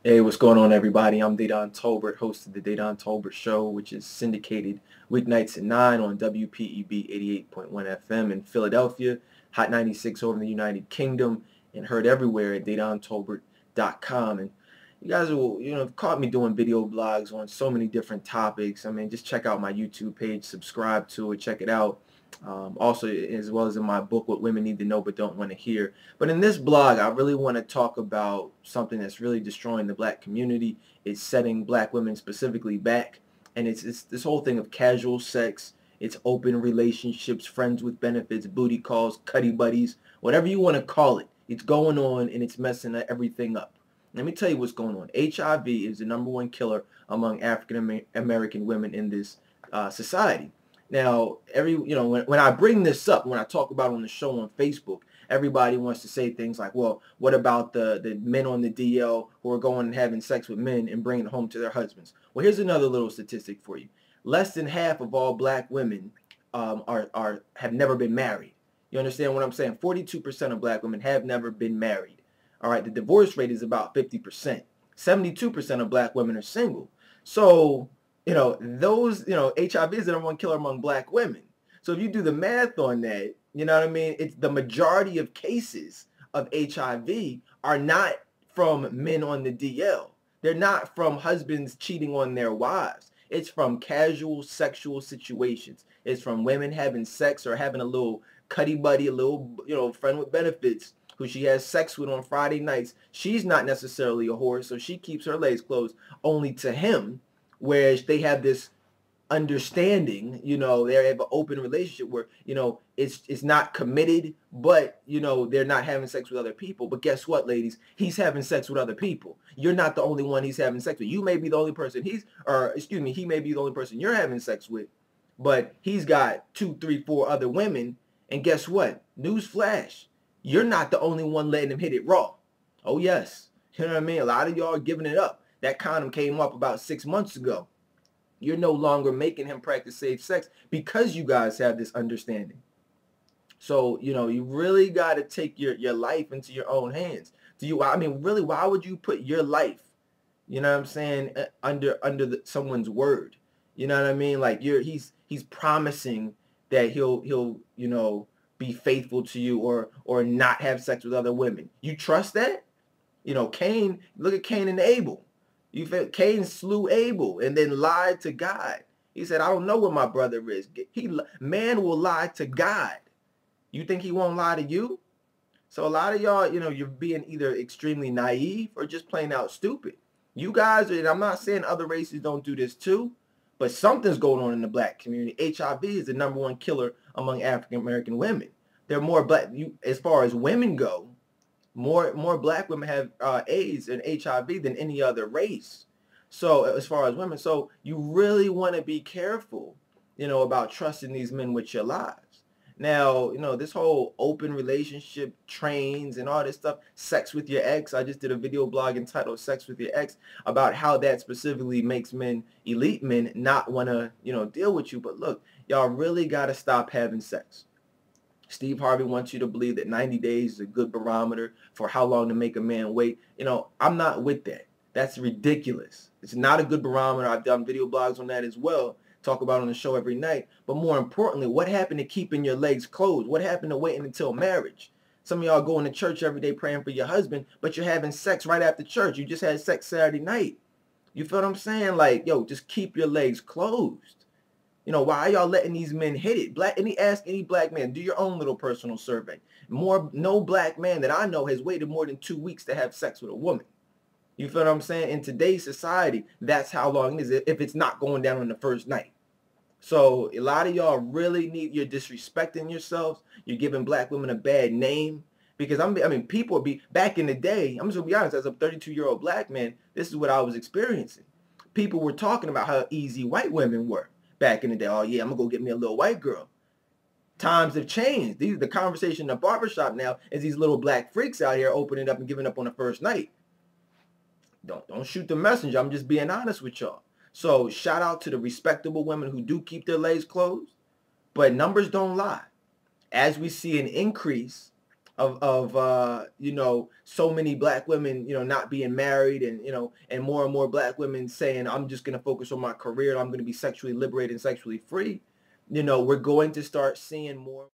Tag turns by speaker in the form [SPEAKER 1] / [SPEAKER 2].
[SPEAKER 1] Hey, what's going on, everybody? I'm Dedan Tolbert, host of the Dedan Tolbert Show, which is syndicated weeknights at 9 on WPEB 88.1 FM in Philadelphia, Hot 96 over in the United Kingdom, and heard everywhere at DedanTolbert.com. And you guys will, have caught me doing video blogs on so many different topics. I mean, just check out my YouTube page, subscribe to it, check it out. Also, as well as in my book, What Women Need to Know But Don't Want to Hear. But in this blog, I really want to talk about something that's really destroying the black community. It's setting black women specifically back. And it's this whole thing of casual sex. It's open relationships, friends with benefits, booty calls, cuddy buddies, whatever you want to call it. It's going on and it's messing everything up. Let me tell you what's going on. HIV is the #1 killer among African American women in this society. Now, when I bring this up, when I talk about it on the show on Facebook, everybody wants to say things like, well, what about the men on the DL who are going and having sex with men and bringing it home to their husbands? Well, here's another little statistic for you. Less than half of all black women have never been married. You understand what I'm saying? 42% of black women have never been married. All right, the divorce rate is about 50%. 72% of black women are single. So HIV is the #1 killer among black women. So if you do the math on that, you know what I mean? It's the majority of cases of HIV are not from men on the DL. They're not from husbands cheating on their wives. It's from casual sexual situations. It's from women having sex or having a little cuddy buddy, a little, friend with benefits who she has sex with on Friday nights. She's not necessarily a whore, so she keeps her legs closed only to him. Whereas they have this understanding, they have an open relationship where, it's not committed, but, they're not having sex with other people. But guess what, ladies? He's having sex with other people. You're not the only one he's having sex with. You may be the only person he may be the only person you're having sex with, but he's got 2, 3, 4 other women. And guess what? Newsflash. You're not the only one letting him hit it raw. Oh, yes. You know what I mean? A lot of y'all are giving it up. That condom came up about 6 months ago. You're no longer making him practice safe sex because you guys have this understanding. So, you really got to take your life into your own hands. Really, why would you put your life, you know what I'm saying, under someone's word? You know what I mean? Like he's promising that he'll be faithful to you or not have sex with other women. You trust that? Cain, look at Cain and Abel. Cain slew Abel and then lied to God. He said, I don't know where my brother is. Man will lie to God. You think he won't lie to you? So a lot of y'all, you're being either extremely naive or just plain out stupid. You guys, and I'm not saying other races don't do this too, but something's going on in the black community. HIV is the #1 killer among African American women. There are more black, as far as women go, more black women have AIDS and HIV than any other race. So as far as women, so you really want to be careful, about trusting these men with your lives. Now, this whole open relationship trains and all this stuff, sex with your ex. I just did a video blog entitled Sex with Your Ex about how that specifically makes men, elite men, not want to, deal with you. But look, y'all really got to stop having sex. Steve Harvey wants you to believe that 90 days is a good barometer for how long to make a man wait. I'm not with that. That's ridiculous. It's not a good barometer. I've done video blogs on that as well. Talk about it on the show every night. But more importantly, what happened to keeping your legs closed? What happened to waiting until marriage? Some of y'all going to church every day praying for your husband, but you're having sex right after church. You just had sex Saturday night. You feel what I'm saying? Like, yo, just keep your legs closed. Why are y'all letting these men hit it? Ask any black man, do your own little personal survey. No black man that I know has waited more than 2 weeks to have sex with a woman. You feel what I'm saying? In today's society, that's how long it is if it's not going down on the first night. So a lot of y'all really you're disrespecting yourselves. You're giving black women a bad name. Because people back in the day, I'm just gonna be honest, as a 32-year-old black man, this is what I was experiencing. People were talking about how easy white women were. Back in the day, oh yeah, I'm gonna go get me a little white girl. Times have changed. The conversation in the barbershop now is these little black freaks out here opening up and giving up on the first night. Don't shoot the messenger. I'm just being honest with y'all. So shout out to the respectable women who do keep their legs closed, but numbers don't lie. As we see an increase you know, so many black women, you know, not being married, and, you know, and more black women saying, I'm just going to focus on my career, I'm going to be sexually liberated and sexually free, you know, we're going to start seeing more